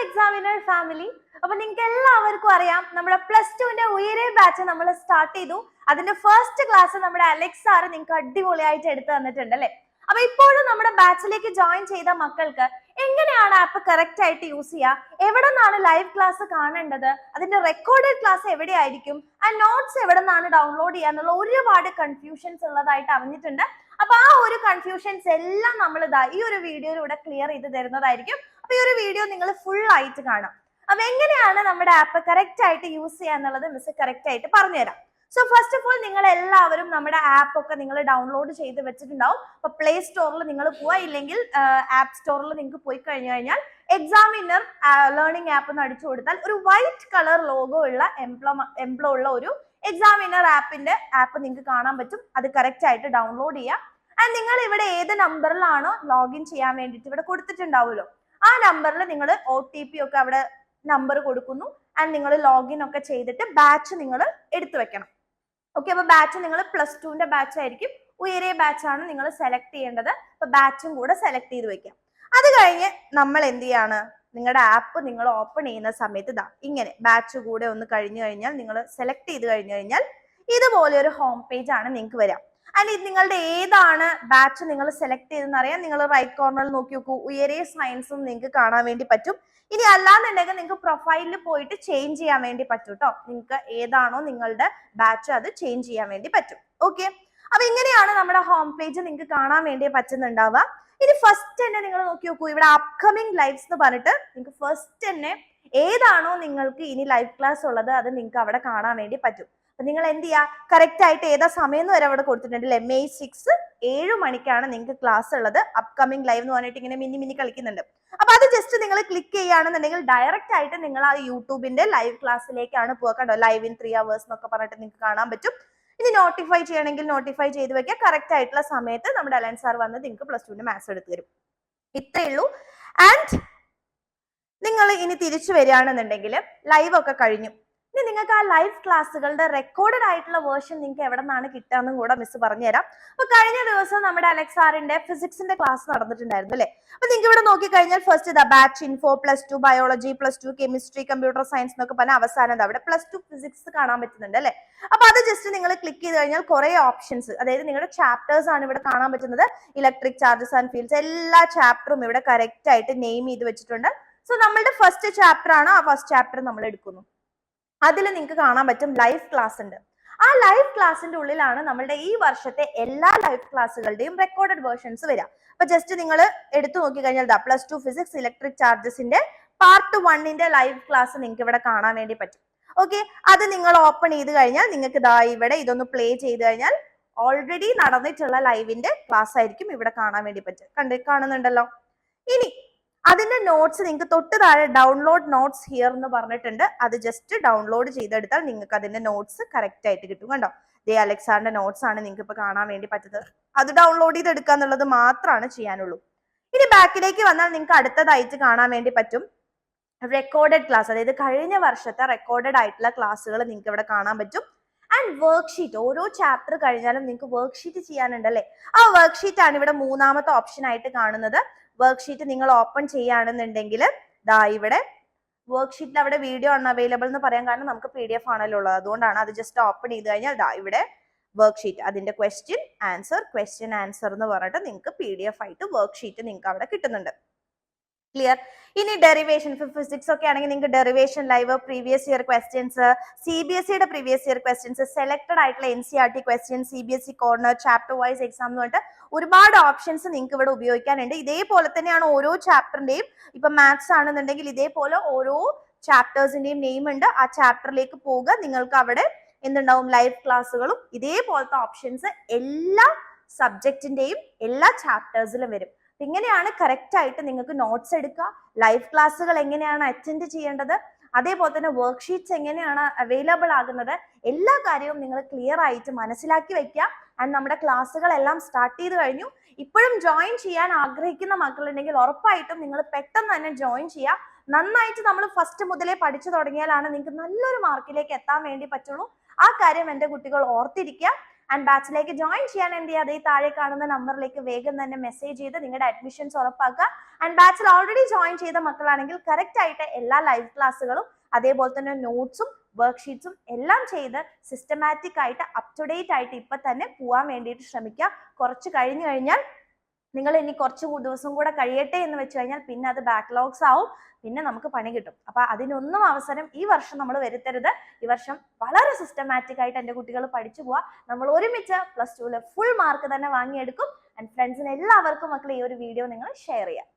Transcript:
Examiner family. അപ്പൊ നിങ്ങൾക്ക് എല്ലാവർക്കും അറിയാം നമ്മുടെ +2ന്റെ ഉയരെ ബാച്ച് നമ്മൾ സ്റ്റാർട്ട് ചെയ്തു. അതിന്റെ ഫസ്റ്റ് ക്ലാസ് നമ്മുടെ അലക്സ് സാർ നിങ്ങൾക്ക് അടിപൊളിയായിട്ട് എടുത്തു തന്നിട്ടുണ്ട് അല്ലെ. അപ്പൊ ഇപ്പോഴും നമ്മുടെ ബാച്ചിലേക്ക് ജോയിൻ ചെയ്ത മക്കൾക്ക് എങ്ങനെയാണ് ആപ്പ് കറക്റ്റ് ആയിട്ട് യൂസ് ചെയ്യുക, എവിടെ നിന്നാണ് ലൈവ് ക്ലാസ് കാണേണ്ടത്, അതിന്റെ റെക്കോർഡഡ് ക്ലാസ് എവിടെയായിരിക്കും, ആ നോട്ട്സ് എവിടെ നിന്നാണ് ഡൗൺലോഡ് ചെയ്യാന്നുള്ള ഒരുപാട് കൺഫ്യൂഷൻസ് ഉള്ളതായിട്ട് അറിഞ്ഞിട്ടുണ്ട്. അപ്പൊ ആ ഒരു കൺഫ്യൂഷൻസ് എല്ലാം നമ്മൾ ഈ ഒരു വീഡിയോയിലൂടെ ക്ലിയർ ചെയ്ത് തരുന്നതായിരിക്കും. അപ്പൊ ഈ ഒരു വീഡിയോ നിങ്ങൾ ഫുൾ ആയിട്ട് കാണാം. അപ്പൊ എങ്ങനെയാണ് നമ്മുടെ ആപ്പ് കറക്റ്റ് ആയിട്ട് യൂസ് ചെയ്യുക എന്നുള്ളത് മിസ് കറക്റ്റ് ആയിട്ട് പറഞ്ഞുതരാം. സോ ഫസ്റ്റ് ഓഫ് ഓൾ നിങ്ങൾ എല്ലാവരും നമ്മുടെ ആപ്പ് ഒക്കെ നിങ്ങൾ ഡൗൺലോഡ് ചെയ്ത് വെച്ചിട്ടുണ്ടാവും. അപ്പൊ പ്ലേ സ്റ്റോറിൽ നിങ്ങൾ പോവാ, ഇല്ലെങ്കിൽ ആപ്പ് സ്റ്റോറിൽ നിങ്ങൾക്ക് പോയി കഴിഞ്ഞു കഴിഞ്ഞാൽ എക്സാമിനർ ലേണിംഗ് ആപ്പ് എന്ന് അടിച്ചു കൊടുത്താൽ ഒരു വൈറ്റ് കളർ ലോഗോ ഉള്ള എംപ്ലോ ഉള്ള ഒരു എക്സാമിനർ ആപ്പിന്റെ ആപ്പ് നിങ്ങൾക്ക് കാണാൻ പറ്റും. അത് കറക്റ്റ് ആയിട്ട് ഡൗൺലോഡ് ചെയ്യുക. ആൻഡ് നിങ്ങൾ ഇവിടെ ഏത് നമ്പറിലാണോ ലോഗിൻ ചെയ്യാൻ വേണ്ടിയിട്ട് ഇവിടെ കൊടുത്തിട്ടുണ്ടാവുമല്ലോ, ആ നമ്പറിൽ നിങ്ങൾ OTP ഒക്കെ അവിടെ നമ്പർ കൊടുക്കുന്നു. ആൻഡ് നിങ്ങൾ ലോഗിൻ ഒക്കെ ചെയ്തിട്ട് ബാച്ച് നിങ്ങൾ എടുത്തു വെക്കണം. ഓക്കെ, അപ്പൊ ബാച്ച് നിങ്ങൾ +2ന്റെ ബാച്ച് ആയിരിക്കും, ഉയരെ ബാച്ച് ആണ് നിങ്ങൾ സെലക്ട് ചെയ്യേണ്ടത്. അപ്പൊ ബാച്ചും കൂടെ സെലക്ട് ചെയ്ത് വെക്കാം. അത് കഴിഞ്ഞ് നമ്മൾ എന്ത് ചെയ്യാണ്, നിങ്ങളുടെ ആപ്പ് നിങ്ങൾ ഓപ്പൺ ചെയ്യുന്ന സമയത്ത് ഇങ്ങനെ ബാച്ച് കൂടെ ഒന്ന് കഴിഞ്ഞു കഴിഞ്ഞാൽ നിങ്ങൾ സെലക്ട് ചെയ്ത് കഴിഞ്ഞു കഴിഞ്ഞാൽ ഇതുപോലെ ഒരു ഹോം പേജ് ആണ് നിങ്ങൾക്ക് വരാം. ആൻഡ് ഇത് നിങ്ങളുടെ ഏതാണ് ബാച്ച് നിങ്ങൾ സെലക്ട് ചെയ്തെന്ന് അറിയാം. നിങ്ങൾ റൈറ്റ് കോർണറിൽ നോക്കി നോക്കൂ, ഉയരെ സയൻസും നിങ്ങൾക്ക് കാണാൻ വേണ്ടി പറ്റും. ഇനി അല്ലാന്നുണ്ടെങ്കിൽ നിങ്ങൾക്ക് പ്രൊഫൈലിൽ പോയിട്ട് ചേഞ്ച് ചെയ്യാൻ വേണ്ടി പറ്റും കേട്ടോ. നിങ്ങൾക്ക് ഏതാണോ നിങ്ങളുടെ ബാച്ച് അത് ചേഞ്ച് ചെയ്യാൻ വേണ്ടി പറ്റും. ഓക്കെ, അപ്പൊ ഇങ്ങനെയാണ് നമ്മുടെ ഹോം പേജ് നിങ്ങൾക്ക് കാണാൻ വേണ്ടി പറ്റുന്നുണ്ടാവുക. ഇനി ഫസ്റ്റ് തന്നെ നിങ്ങൾ നോക്കി നോക്കൂ, ഇവിടെ അപ്കമിങ് ലൈവ്സ് എന്ന് പറഞ്ഞിട്ട് നിങ്ങൾക്ക് ഫസ്റ്റ് തന്നെ ഏതാണോ നിങ്ങൾക്ക് ഇനി ലൈവ് ക്ലാസ് ഉള്ളത് അത് നിങ്ങൾക്ക് അവിടെ കാണാൻ വേണ്ടി പറ്റും. അപ്പൊ നിങ്ങൾ എന്ത് ചെയ്യുക, കറക്റ്റ് ആയിട്ട് ഏതാ സമയം എന്ന് വരെ അവിടെ കൊടുത്തിട്ടുണ്ട് അല്ലെ. May 6 7 മണിക്കാണ് നിങ്ങൾക്ക് ക്ലാസ് ഉള്ളത്. അപ്കമിങ് ലൈവ് എന്ന് പറഞ്ഞിട്ട് ഇങ്ങനെ മിന്നി കളിക്കുന്നുണ്ട്. അപ്പൊ അത് ജസ്റ്റ് നിങ്ങൾ ക്ലിക്ക് ചെയ്യുകയാണെന്നുണ്ടെങ്കിൽ ഡയറക്റ്റ് ആയിട്ട് നിങ്ങൾ ആ യൂട്യൂബിന്റെ ലൈവ് ക്ലാസ്സിലേക്കാണ് പോവുക. കണ്ടോ, ലൈവ് ഇൻ 3 hours എന്നൊക്കെ പറഞ്ഞിട്ട് നിങ്ങൾക്ക് കാണാൻ പറ്റും. ഇനി നോട്ടിഫൈ ചെയ്യണമെങ്കിൽ നോട്ടിഫൈ ചെയ്ത് വെക്കുക. കറക്റ്റ് ആയിട്ടുള്ള സമയത്ത് നമ്മുടെ അലൻ സാർ വന്ന് നിങ്ങൾക്ക് +2ന്റെ മാത്സ് എടുത്തു തരും. ഇത്രയേ ഉള്ളൂ. ആൻഡ് നിങ്ങൾ ഇനി തിരിച്ചു വരികയാണെന്നുണ്ടെങ്കിൽ ലൈവ് ഒക്കെ കഴിഞ്ഞു. ഇനി നിങ്ങൾക്ക് ആ ലൈവ് ക്ലാസ്സുകളുടെ റെക്കോർഡഡ് ആയിട്ടുള്ള വേർഷൻ നിങ്ങൾക്ക് എവിടെ നിന്നാണ് കിട്ടാന്നും കൂടെ മിസ് പറഞ്ഞുതരാം. അപ്പൊ കഴിഞ്ഞ ദിവസം നമ്മുടെ അലക്സ് സാറിന്റെ ഫിസിക്സിന്റെ ക്ലാസ് നടന്നിട്ടുണ്ടായിരുന്നു അല്ലെ. അപ്പൊ നിങ്ങൾക്ക് ഇവിടെ നോക്കിക്കഴിഞ്ഞാൽ first batch info, +2 biology, +2 chemistry, computer science എന്നൊക്കെ പറഞ്ഞ അവസാനം അവിടെ +2 ഫിസിക്സ് കാണാൻ പറ്റുന്നുണ്ട് അല്ലെ. അപ്പൊ അത് ജസ്റ്റ് നിങ്ങൾ ക്ലിക്ക് ചെയ്ത് കഴിഞ്ഞാൽ കുറെ ഓപ്ഷൻസ്, അതായത് നിങ്ങളുടെ ചാപ്റ്റേഴ്സ് ആണ് ഇവിടെ കാണാൻ പറ്റുന്നത്. ഇലക്ട്രിക് ചാർജസ് ആൻഡ് ഫീൽഡ്സ് എല്ലാ ചാപ്റ്ററും ഇവിടെ കറക്റ്റ് ആയിട്ട് നെയിം ചെയ്ത് വെച്ചിട്ടുണ്ട്. സോ നമ്മളുടെ ഫസ്റ്റ് ചാപ്റ്റർ ആണ്, ആ ഫസ്റ്റ് ചാപ്റ്റർ നമ്മൾ എടുക്കുന്നു. അതിൽ നിങ്ങൾക്ക് കാണാൻ പറ്റും ലൈവ് ക്ലാസ് ഉണ്ട്. ആ ലൈവ് ക്ലാസിന്റെ ഉള്ളിലാണ് നമ്മളുടെ ഈ വർഷത്തെ എല്ലാ ലൈവ് ക്ലാസ്സുകളുടെയും റെക്കോർഡഡ് വേർഷൻസ് വരിക. അപ്പൊ ജസ്റ്റ് നിങ്ങൾ എടുത്തു നോക്കി കഴിഞ്ഞാൽ +2 ഫിസിക്സ് ഇലക്ട്രിക് ചാർജസിന്റെ പാർട്ട് 1ന്റെ ലൈവ് ക്ലാസ് നിങ്ങൾക്ക് ഇവിടെ കാണാൻ വേണ്ടി പറ്റും. ഓക്കെ, അത് നിങ്ങൾ ഓപ്പൺ ചെയ്ത് കഴിഞ്ഞാൽ നിങ്ങൾക്ക് ഇവിടെ ഇതൊന്ന് പ്ലേ ചെയ്ത് കഴിഞ്ഞാൽ ഓൾറെഡി നടന്നിട്ടുള്ള ലൈവിന്റെ ക്ലാസ് ആയിരിക്കും ഇവിടെ കാണാൻ വേണ്ടി പറ്റും. കാണുന്നുണ്ടല്ലോ. ഇനി അതിന്റെ നോട്ട്സ് നിങ്ങൾക്ക് തൊട്ട് താഴെ ഡൗൺലോഡ് നോട്ട്സ് ഹിയർ എന്ന് പറഞ്ഞിട്ടുണ്ട്. അത് ജസ്റ്റ് ഡൗൺലോഡ് ചെയ്തെടുത്താൽ നിങ്ങൾക്ക് അതിന്റെ നോട്ട്സ് കറക്റ്റ് ആയിട്ട് കിട്ടും. കണ്ടോ, അലക്സാറിന്റെ നോട്ട്സ് ആണ് നിങ്ങൾക്ക് ഇപ്പൊ കാണാൻ വേണ്ടി പറ്റുന്നത്. അത് ഡൗൺലോഡ് ചെയ്തെടുക്കുക എന്നുള്ളത് മാത്രമാണ് ചെയ്യാനുള്ളൂ. ഇനി ബാക്കിലേക്ക് വന്നാൽ നിങ്ങൾക്ക് അടുത്തതായിട്ട് കാണാൻ വേണ്ടി പറ്റും റെക്കോർഡഡ് ക്ലാസ്, അതായത് കഴിഞ്ഞ വർഷത്തെ റെക്കോർഡഡ് ആയിട്ടുള്ള ക്ലാസ്സുകൾ നിങ്ങൾക്ക് ഇവിടെ കാണാൻ പറ്റും. ആൻഡ് വർക്ക്ഷീറ്റ്, ഓരോ ചാപ്റ്റർ കഴിഞ്ഞാലും നിങ്ങൾക്ക് വർക്ക്ഷീറ്റ് ചെയ്യാനുണ്ടല്ലേ. ആ വർക്ക്ഷീറ്റ് ആണ് ഇവിടെ മൂന്നാമത്തെ ഓപ്ഷൻ ആയിട്ട് കാണുന്നത്. വർക്ക്ഷീറ്റ് നിങ്ങൾ ഓപ്പൺ ചെയ്യുകയാണെന്നുണ്ടെങ്കിൽ ഇവിടെ വർക്ക്ഷീറ്റിൽ അവിടെ വീഡിയോ അൺഅവൈലബിൾ എന്ന് പറയാൻ കാരണം നമുക്ക് PDF ആണല്ലോ ഉള്ളത്, അതുകൊണ്ടാണ്. അത് ജസ്റ്റ് ഓപ്പൺ ചെയ്ത് കഴിഞ്ഞാൽ ഇവിടെ വർക്ക്ഷീറ്റ്, അതിന്റെ ക്വസ്റ്റ്യൻ ആൻസർ എന്ന് പറഞ്ഞിട്ട് നിങ്ങൾക്ക് PDF ആയിട്ട് വർക്ക്ഷീറ്റ് നിങ്ങൾക്ക് അവിടെ കിട്ടുന്നുണ്ട്. ക്ലിയർ. ഇനി ഡെറിവേഷൻ ഫിസിക്സ് ഒക്കെ ആണെങ്കിൽ നിങ്ങൾക്ക് derivation live, previous year questions, CBSEയുടെ പ്രീവിയസ് ഇയർ ക്വസ്റ്റ്യൻസ്, സെലക്ടഡ് ആയിട്ടുള്ള NCERT questions, CBSE corner, chapter wise exam എന്ന് പറഞ്ഞിട്ട് ഒരുപാട് ഓപ്ഷൻസ് നിങ്ങൾക്ക് ഇവിടെ ഉപയോഗിക്കാനുണ്ട്. ഇതേപോലെ തന്നെയാണ് ഓരോ ചാപ്റ്ററിന്റെയും. ഇപ്പൊ മാത്സ് ആണെന്നുണ്ടെങ്കിൽ ഇതേപോലെ ഓരോ ചാപ്റ്റേഴ്സിന്റെയും നെയിം ഉണ്ട്. ആ ചാപ്റ്ററിലേക്ക് പോവുക, നിങ്ങൾക്ക് അവിടെ എന്തുണ്ടാവും, ലൈവ് ക്ലാസ്സുകളും ഇതേപോലത്തെ ഓപ്ഷൻസ് എല്ലാ സബ്ജക്റ്റിന്റെയും എല്ലാ ചാപ്റ്റേഴ്സിലും വരും. ഇങ്ങനെയാണ് കറക്റ്റ് ആയിട്ട് നിങ്ങൾക്ക് നോട്ട്സ് എടുക്കുക, ലൈവ് ക്ലാസ്സുകൾ എങ്ങനെയാണ് അറ്റൻഡ് ചെയ്യേണ്ടത്, അതേപോലെ തന്നെ വർക്ക്ഷീറ്റ്സ് എങ്ങനെയാണ് അവൈലബിൾ ആകുന്നത്, എല്ലാ കാര്യവും നിങ്ങൾ ക്ലിയർ ആയിട്ട് മനസ്സിലാക്കി വെക്കുക. ആൻഡ് നമ്മുടെ ക്ലാസ്സുകളെല്ലാം സ്റ്റാർട്ട് ചെയ്ത് കഴിഞ്ഞു. ഇപ്പോഴും ജോയിൻ ചെയ്യാൻ ആഗ്രഹിക്കുന്ന മക്കളുണ്ടെങ്കിൽ ഉറപ്പായിട്ടും നിങ്ങൾ പെട്ടെന്ന് തന്നെ ജോയിൻ ചെയ്യുക. നന്നായിട്ട് നമ്മൾ ഫസ്റ്റ് മുതലേ പഠിച്ചു തുടങ്ങിയാലാണ് നിങ്ങൾക്ക് നല്ലൊരു മാർക്കിലേക്ക് എത്താൻ വേണ്ടി പറ്റുള്ളൂ. ആ കാര്യം എൻ്റെ കുട്ടികൾ ഓർത്തിരിക്കുക. ആൻഡ് ബാച്ചിലേക്ക് ജോയിൻ ചെയ്യാൻ എന്ത് ചെയ്യാതെ ഈ താഴെ കാണുന്ന നമ്പറിലേക്ക് വേഗം തന്നെ മെസ്സേജ് ചെയ്ത് നിങ്ങളുടെ അഡ്മിഷൻസ് ഉറപ്പാക്കുക. ആൻഡ് ബാച്ചിൽ ഓൾറെഡി ജോയിൻ ചെയ്ത മക്കളാണെങ്കിൽ കറക്റ്റ് ആയിട്ട് എല്ലാ ലൈവ് ക്ലാസ്സുകളും അതേപോലെ തന്നെ നോട്ട്സും വർക്ക്ഷീറ്റ്സും എല്ലാം ചെയ്ത് സിസ്റ്റമാറ്റിക് ആയിട്ട് അപ് ടു ഡേറ്റ് ആയിട്ട് ഇപ്പൊ തന്നെ പോവാൻ വേണ്ടിയിട്ട് ശ്രമിക്കുക. കുറച്ച് കഴിഞ്ഞു കഴിഞ്ഞാൽ നിങ്ങൾ ഇനി കുറച്ച് ദിവസം കൂടെ കഴിയട്ടെ എന്ന് വെച്ച് കഴിഞ്ഞാൽ പിന്നെ അത് ബാക്ക്ലോഗ്സ് ആവും, പിന്നെ നമുക്ക് പണി കിട്ടും. അപ്പൊ അതിനൊന്നും അവസരം ഈ വർഷം നമ്മൾ വരുത്തരുത്. ഈ വർഷം വളരെ സിസ്റ്റമാറ്റിക് ആയിട്ട് എൻ്റെ കുട്ടികൾ പഠിച്ചു പോവാ. നമ്മൾ ഒരുമിച്ച് +2 ഫുൾ മാർക്ക് തന്നെ വാങ്ങിയെടുക്കും. ആൻഡ് ഫ്രണ്ട്സിന് എല്ലാവർക്കും മക്കൾ ഈ ഒരു വീഡിയോ നിങ്ങൾ ഷെയർ ചെയ്യാം.